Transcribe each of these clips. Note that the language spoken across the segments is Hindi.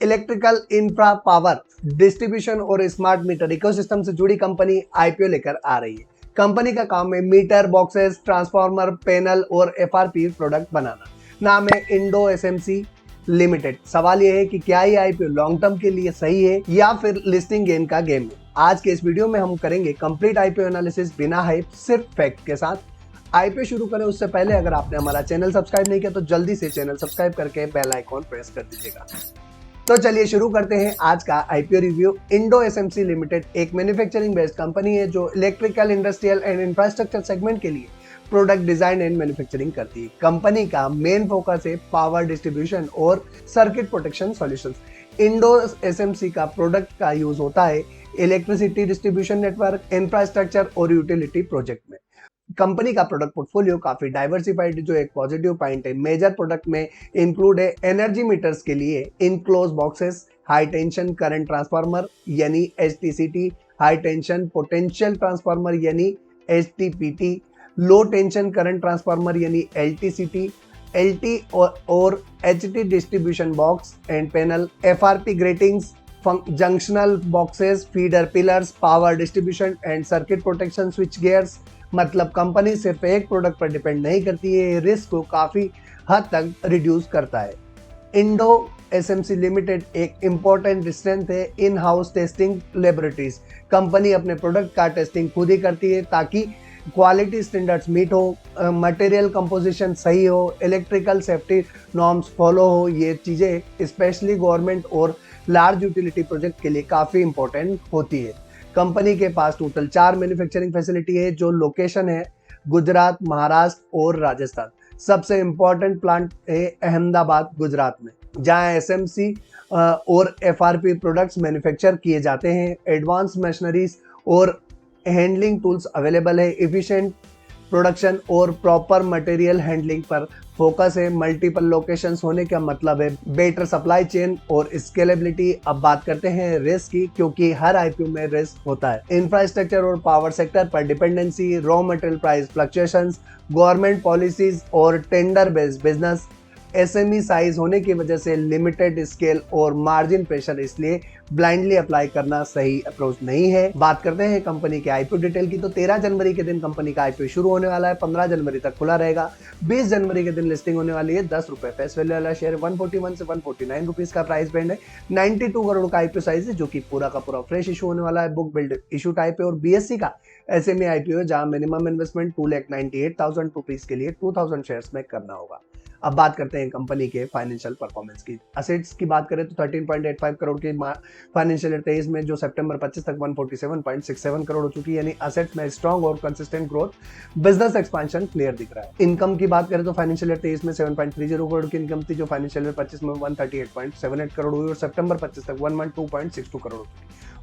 इलेक्ट्रिकल इंफ्रा पावर डिस्ट्रीब्यूशन और स्मार्ट मीटर इकोसिस्टम से जुड़ी कंपनी आईपीओ लेकर आ रही है। कंपनी का काम है मीटर बॉक्सेस, ट्रांसफार्मर, पैनल और एफआरपी प्रोडक्ट बनाना। नाम है इंडो एसएमसी लिमिटेड। सवाल यह है कि क्या ये आईपीओ लॉन्ग टर्म के लिए सही है या फिर लिस्टिंग गेन का गेम है। आज के इस वीडियो में हम करेंगे कंप्लीट आईपीओ एनालिसिस बिना हाइप, सिर्फ फैक्ट के साथ। आईपीओ शुरू करें उससे पहले अगर आपने हमारा चैनल सब्सक्राइब नहीं किया तो जल्दी से चैनल सब्सक्राइब करके बेल आइकॉन प्रेस कर दीजिएगा। तो चलिए शुरू करते हैं आज का IPO review. Indo SMC limited एक मैन्युफैक्चरिंग बेस्ड कंपनी है जो electrical, industrial and infrastructure segment के लिए प्रोडक्ट डिजाइन एंड मैन्युफैक्चरिंग करती है। कंपनी का मेन फोकस है पावर डिस्ट्रीब्यूशन और circuit protection solutions. Indo SMC का प्रोडक्ट का यूज होता है इलेक्ट्रिसिटी डिस्ट्रीब्यूशन नेटवर्क, इंफ्रास्ट्रक्चर और यूटिलिटी प्रोजेक्ट में। कंपनी का प्रोडक्ट पोर्टफोलियो काफी डाइवर्सिफाइड, जो एक पॉजिटिव पॉइंट है। मेजर प्रोडक्ट में इंक्लूड है एनर्जी मीटर्स के लिए enclose boxes, high tension current transformer यानी एचटीसीटी, हाई टेंशन पोटेंशियल ट्रांसफार्मर यानी एचटीपीटी, लो टेंशन करंट ट्रांसफार्मर यानी एलटीसीटी, एलटी और HT distribution box and panel, FRP gratings, junctional boxes, feeder pillars, power distribution and circuit protection switch gears. मतलब कंपनी सिर्फ एक प्रोडक्ट पर डिपेंड नहीं करती है, रिस्क को काफी हद तक रिड्यूस करता है। इंडो एसएमसी लिमिटेड एक इंपॉर्टेंट स्ट्रेंथ है in house testing laboratories. Company अपने प्रोडक्ट का टेस्टिंग खुद ही करती है ताकि क्वालिटी स्टैंडर्ड्स मीट हो, मटेरियल कंपोजिशन सही हो, इलेक्ट्रिकल सेफ्टी नॉर्म्स फॉलो हो। ये चीज़ें स्पेशली गवर्नमेंट और लार्ज यूटिलिटी प्रोजेक्ट के लिए काफ़ी इंपॉर्टेंट होती है। कंपनी के पास टोटल 4 मैन्युफैक्चरिंग फैसिलिटी है जो लोकेशन है गुजरात, महाराष्ट्र और राजस्थान। सबसे इंपॉर्टेंट प्लांट है अहमदाबाद गुजरात में, जहां एसएमसी और एफआरपी प्रोडक्ट्स मैन्युफैक्चर किए जाते हैं। एडवांस मशीनरीज और हैंडलिंग टूल्स अवेलेबल है। एफिशिएंट प्रोडक्शन और प्रॉपर मटेरियल हैंडलिंग पर फोकस है। मल्टीपल लोकेशंस होने का मतलब है बेटर सप्लाई चेन और स्केलेबिलिटी। अब बात करते हैं रिस्क की, क्योंकि हर आईपीओ में रिस्क होता है। इंफ्रास्ट्रक्चर और पावर सेक्टर पर dependency, raw material price fluctuations, government policies और tender based business. SME size होने की वजह से लिमिटेड स्केल और मार्जिन प्रेशर, इसलिए ब्लाइंडली अप्लाई करना सही अप्रोच नहीं है। बात करते हैं कंपनी के आईपीओ डिटेल की, तो 13 जनवरी के दिन कंपनी का आईपीओ शुरू होने वाला है, 15 जनवरी तक खुला रहेगा। 20 जनवरी के दिन लिस्टिंग होने वाली है। 10 रुपए फेस वैल्यू वाला शेयर, 141 से 149 रुपीज का प्राइस बैंड है। 92 करोड़ का आईपीओ साइज है, जो कि पूरा का पूरा फ्रेश इशू होने वाला है। बुक बिल्ड इशू टाइप है और बीएससी का एसएमई आईपीओ है, जहां मिनिमम इन्वेस्टमेंट 2,98,000 रुपीज के लिए 2000 शेयर्स में करना होगा। अब बात करते हैं कंपनी के फाइनेंशियल परफॉर्मेंस की। असेट्स की बात करें तो 13.85 करोड़ की फाइनेंशियल ईयर 23 में, जो सितंबर 25 तक 147.67 करोड़ हो चुकी है, यानी असेट्स में स्ट्रॉन्ग और consistent growth, business expansion clear दिख रहा है। इनकम की बात करें तो फाइनेंशियल ईयर 23 में 7.30 करोड़ की इनकम थी, जो फाइनेंशियल ईयर 25 में 138.78 करोड़ हुई और सितंबर 25 तक 112.62 करोड़ हुई।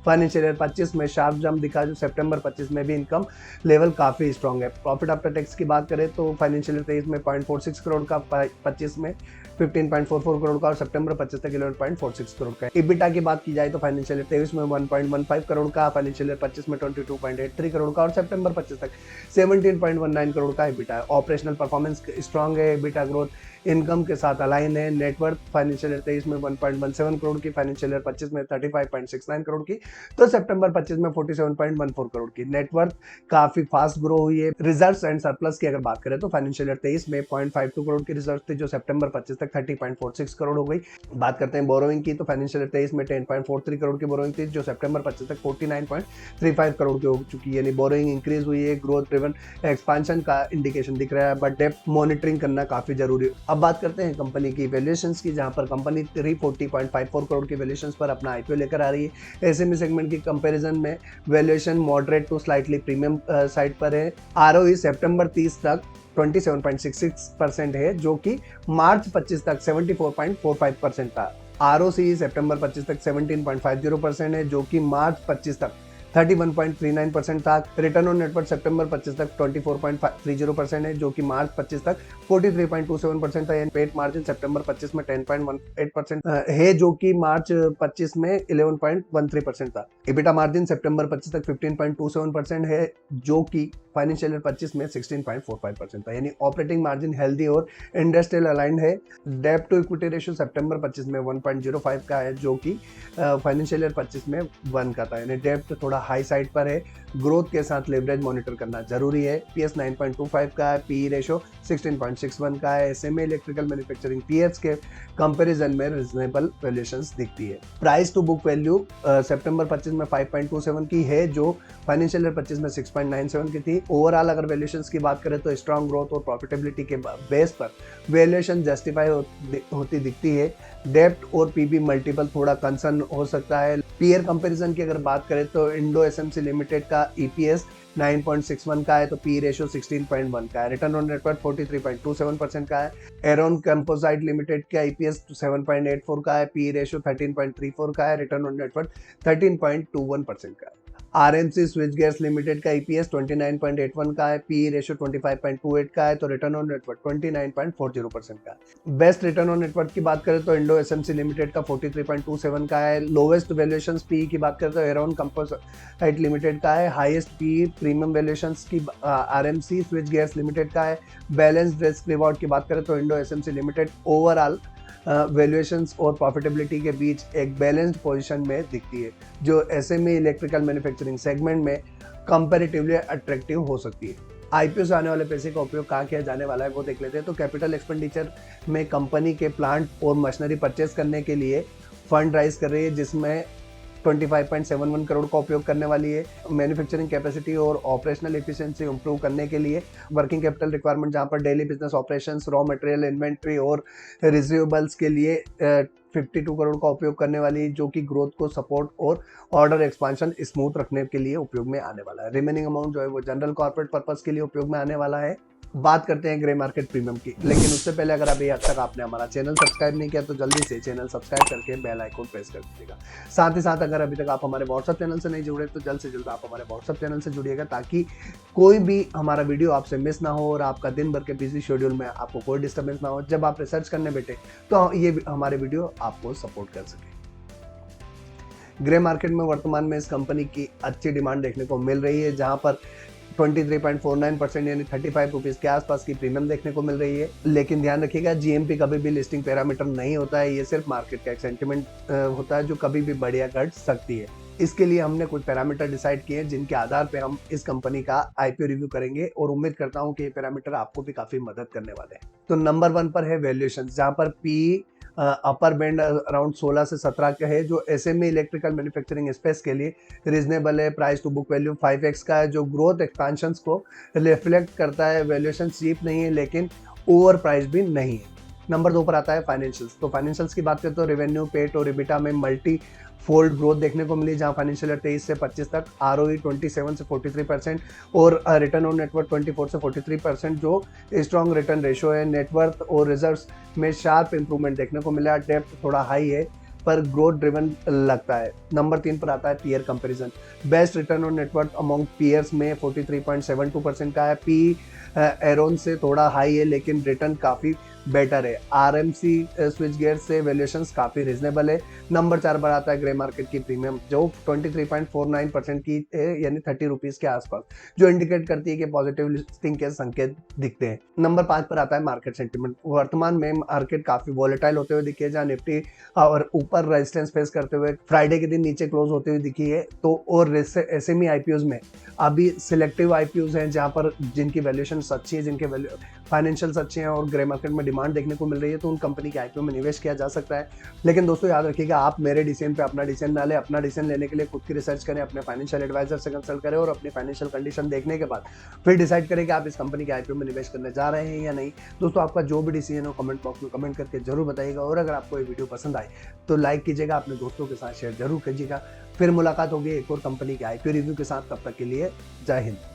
फाइनेंशियल ईयर 25 में शार्प जंप दिखा, जो सितंबर 25 में भी इनकम लेवल काफी स्ट्रॉन्ग है। प्रॉफिट आफ्टर टैक्स की बात करें तो फाइनेंशियल ईयर 23 में 0.46 करोड़ का, 25 में 15.44 करोड़ का और सितंबर 25 तक 11.46 करोड़ का। इबिटा की बात की जाए तो फाइनेंशियल ईयर 23 में 1.15 करोड़ का, फाइनेंशियल ईयर 25 में 22.83 करोड़ का और सितंबर 25 तक 17.19 करोड़ का इबिटा है। ऑपरेशनल परफॉर्मेंस स्ट्रॉन्ग है, इबिटा ग्रोथ इनकम के साथ अलाइन है। नेटवर्थ फाइनेंशियल ईयर 23 में 1.17 करोड़ की, फाइनेंशियल ईयर 25 में 35.69 करोड़ की, तो सितंबर 25 में 47.14 करोड़ की। नेटवर्थ काफी फास्ट ग्रो हुई है। रिजर्व्स एंड सरप्लस की अगर बात करें तो फाइनेंशियल ईयर 23 में 0.52 करोड़ की रिजर्व थी, जो सितंबर 25 तक 30.46 करोड़ हो गई। बात करते हैं बोरोइंग की, तो फाइनेंशियल ईयर 23 में 10.43 करोड़ की बोरोइंग थी, जो सितंबर 25 तक 49.35 करोड़ की हो चुकी है, यानी बोरोइंग इंक्रीज हुई है। ग्रोथ ड्रिवन एक्सपेंशन का इंडिकेशन दिख रहा है, बट डेप्थ मॉनिटरिंग करना काफी जरूरी है। अब बात करते हैं कंपनी की वैल्यूएशंस की, जहां पर कंपनी 340.54 करोड़ की वैल्यूएशंस पर अपना आईपीओ लेकर आ रही है। एसएमई सेगमेंट की कंपैरिजन में valuation moderate to slightly premium side पर है। आरओई सितंबर 30 तक 27.66% है, जो कि मार्च 25 तक 74.45% था। आरओसी सितंबर 25 तक 17.50% है, जो कि मार्च 25 तक 31.39% था। रिटर्न ऑन नेटवर्थ सितंबर 25 तक 24.30% है, जो कि मार्च 25 तक 43.27% था। पेट मार्जिन सितंबर 25 में 10.18% है, जो कि मार्च 25 में 11.13% था। इबिटा मार्जिन सितंबर 25 तक 15.27% है, जो कि फाइनेंशियल ईयर 25 में 16.45% था। यानी ऑपरेटिंग मार्जिन हेल्दी और इंडस्ट्रियल अलाइंड है। डेब्ट टू इक्विटी रेशियो सितंबर 25 में 1.05 का है, जो कि फाइनेंशियल ईयर 25 में 1 का था। यानी डेब्ट थोड़ा हाई साइड पर है। ग्रोथ के साथ लेवरेज मॉनिटर करना जरूरी है। पीएस 9.25 का है। पीई रेशियो 16.61 का है। एसएमई इलेक्ट्रिकल मैन्युफैक्चरिंग पीएस के कंपैरिजन में रीजनेबल वैल्यूएशंस दिखती है। प्राइस टू बुक वैल्यू सितंबर 25 में 5.27 की है, जो फाइनेंशियल ईयर 25 में 6.97 की थी। ओवरऑल अगर वैल्यूएशंस की बात करें तो स्ट्रांग ग्रोथ और प्रॉफिटेबिलिटी के बेस पर वैल्यूएशन जस्टिफाई होती दिखती है। डेब्ट और पीबी मल्टीपल थोड़ा कंसर्न हो सकता है। पीयर कंपैरिजन की अगर बात करें तो इंडो एसएमसी लिमिटेड का ईपीएस 9.61 का है, तो पी रेशियो 16.1 का है। रिटर्न ऑन नेटवर्थ 43.27% का है। एरोन कंपोजिट लिमिटेड का ईपीएस 7.84 का है, पी रेशियो 13.34 का है। रिटर्न ऑन नेटवर्थ 13.21% का है। आरएमसी स्विच गेयर्स लिमिटेड का ईपीएस 29.81 का है, पी रेशियो 25.28 का है, तो रिटर्न ऑन नेटवर्थ 29.40% का है। बेस्ट रिटर्न ऑन नेटवर्थ की बात करें तो इंडो एसएमसी लिमिटेड का 43.27 का है। लोवेस्ट वैल्यूएशंस पी की बात करें तो एरोन कंपोजिट लिमिटेड का है। हाईएस्ट पी प्रीमियम वैल्यूएशंस की आरएमसी स्विच गेयर्स लिमिटेड का है। बैलेंस्ड रिस्क रिवॉर्ड की बात करें तो Indo SMC limited overall valuations और प्रॉफिटेबिलिटी के बीच एक बैलेंस्ड पोजीशन में दिखती है, जो एसएमई इलेक्ट्रिकल मैन्युफैक्चरिंग सेगमेंट में कंपैरेटिवली अट्रैक्टिव हो सकती है। आईपीओ से आने वाले पैसे का उपयोग कहाँ किया जाने वाला है वो देख लेते हैं। तो कैपिटल एक्सपेंडिचर में कंपनी के प्लांट और मशीनरी परचेज करने के लिए फंड राइज कर रही है, जिसमें 25.71 करोड़ का उपयोग करने वाली है। मैन्युफैक्चरिंग कैपेसिटी और ऑपरेशनल एफिशिएंसी इंप्रूव करने के लिए वर्किंग कैपिटल रिक्वायरमेंट, जहां पर daily business operations, raw material, inventory और रिसीवेबल्स के लिए 52 करोड़ का उपयोग करने वाली, जो कि ग्रोथ को सपोर्ट और ऑर्डर एक्सपांशन स्मूथ रखने के लिए उपयोग में आने वाला है। रिमेनिंग अमाउंट जो है वो जनरल कॉर्पोरेट पर्पस के लिए उपयोग में आने वाला है। बात करते हैं ग्रे मार्केट प्रीमियम की, लेकिन उससे पहले अगर अभी अब तक आपने हमारा चैनल सब्सक्राइब नहीं किया तो जल्दी से चैनल सब्सक्राइब करके बेल आइकन प्रेस कर दीजिएगा। साथ ही साथ अगर अभी तक आप हमारे व्हाट्सएप चैनल से नहीं जुड़े तो जल्द से जल्द आप हमारे व्हाट्सएप चैनल से जुड़िएगा, ताकि कोई भी हमारा वीडियो आपसे मिस ना हो और आपका दिन भर के बिजी शेड्यूल में आपको कोई डिस्टर्बेंस ना हो। जब आप रिसर्च करने बैठे तो ये हमारे वीडियो आपको सपोर्ट कर सके। ग्रे मार्केट में वर्तमान में इस कंपनी की अच्छी डिमांड देखने को मिल रही है, जहां पर 23.49% यानी 35 रुपीज़ के आसपास की प्रीमियम देखने को मिल रही है। लेकिन ध्यान रखिएगा, जीएमपी कभी भी लिस्टिंग पैरामीटर नहीं होता है, ये सिर्फ मार्केट का एक सेंटिमेंट होता है जो कभी भी बढ़ या घट सकती है। इसके लिए हमने कुछ पैरामीटर डिसाइड किए हैं, जिनके आधार पे हम इस कंपनी का आईपीओ रिव्यू करेंगे और उम्मीद करता हूं कि ये पैरामीटर आपको भी काफी मदद करने वाले हैं। तो नंबर 1 पर है वैल्यूएशन, जहां पर पी अपर बैंड अराउंड 16 से 17 का है, जो एसएमई इलेक्ट्रिकल मैन्युफैक्चरिंग स्पेस के लिए रीजनेबल है। Price to book value 5x का है, जो ग्रोथ एक्सपेंशंस को रिफ्लेक्ट करता है। वैल्यूएशन चीप नहीं है लेकिन ओवर प्राइस भी नहीं है। नंबर 2 पर आता है फाइनेंशियल्स। तो फाइनेंशियल्स की बात करें तो रेवेन्यू, पेट और इबिटा में मल्टी फोल्ड ग्रोथ देखने को मिली, जहां फाइनेंशियल ईयर 23 से 25 तक आरओई 27 से 43% और रिटर्न ऑन नेटवर्थ 24 से 43%, जो स्ट्रॉन्ग रिटर्न रेशियो है। नेटवर्थ और रिजर्व्स में शार्प इंप्रूवमेंट देखने को मिला। डेप्थ थोड़ा हाई है पर ग्रोथ ड्रिवन लगता है। नंबर 3 पर आता है peer comparison. Best return on net worth among peers में 43.72% का है। पी एरोन से थोड़ा हाई है लेकिन रिटर्न काफ़ी बेटर है। आरएमसी स्विच गियर से वैल्यूएशंस काफ़ी रिजनेबल है। नंबर 4 पर आता है ग्रे मार्केट की प्रीमियम, जो 23.49% की है, यानी 30 रुपीज़ के आसपास, जो इंडिकेट करती है कि पॉजिटिव लिस्टिंग के संकेत दिखते हैं। नंबर 5 पर आता है मार्केट सेंटीमेंट। वर्तमान में मार्केट काफ़ी वॉलेटाइल होते हुए दिखी है, जहाँ निफ्टी और ऊपर रेजिस्टेंस फेस करते हुए फ्राइडे के दिन नीचे क्लोज होते हुए दिखी है। तो और एसएमई आईपीओज में अभी सिलेक्टिव आईपीओज हैं, जहाँ पर जिनकी वैल्यूएशन अच्छी है, जिनके फाइनेंशियल्स अच्छे हैं और ग्रे मार्केट में डिमांड देखने को मिल रही है, तो उन कंपनी के आईपीओ में निवेश किया जा सकता है। लेकिन दोस्तों याद रखिएगा, आप मेरे डिसीजन पे अपना डिसीजन ना लें। अपना डिसीजन लेने के लिए खुद की रिसर्च करें, अपने फाइनेंशियल एडवाइजर से कंसल्ट करें और अपनी फाइनेंशियल कंडीशन देखने के बाद फिर डिसाइड करें कि आप इस कंपनी के आईपीओ में निवेश करने जा रहे हैं या नहीं। दोस्तों आपका जो भी डिसीजन हो कमेंट बॉक्स में कमेंट करके जरूर बताइएगा, और अगर आपको ये वीडियो पसंद आए तो लाइक कीजिएगा, अपने दोस्तों के साथ शेयर जरूर कीजिएगा। फिर मुलाकात होगी एक और कंपनी के आईपीओ रिव्यू के साथ। तब तक के लिए जय हिंद।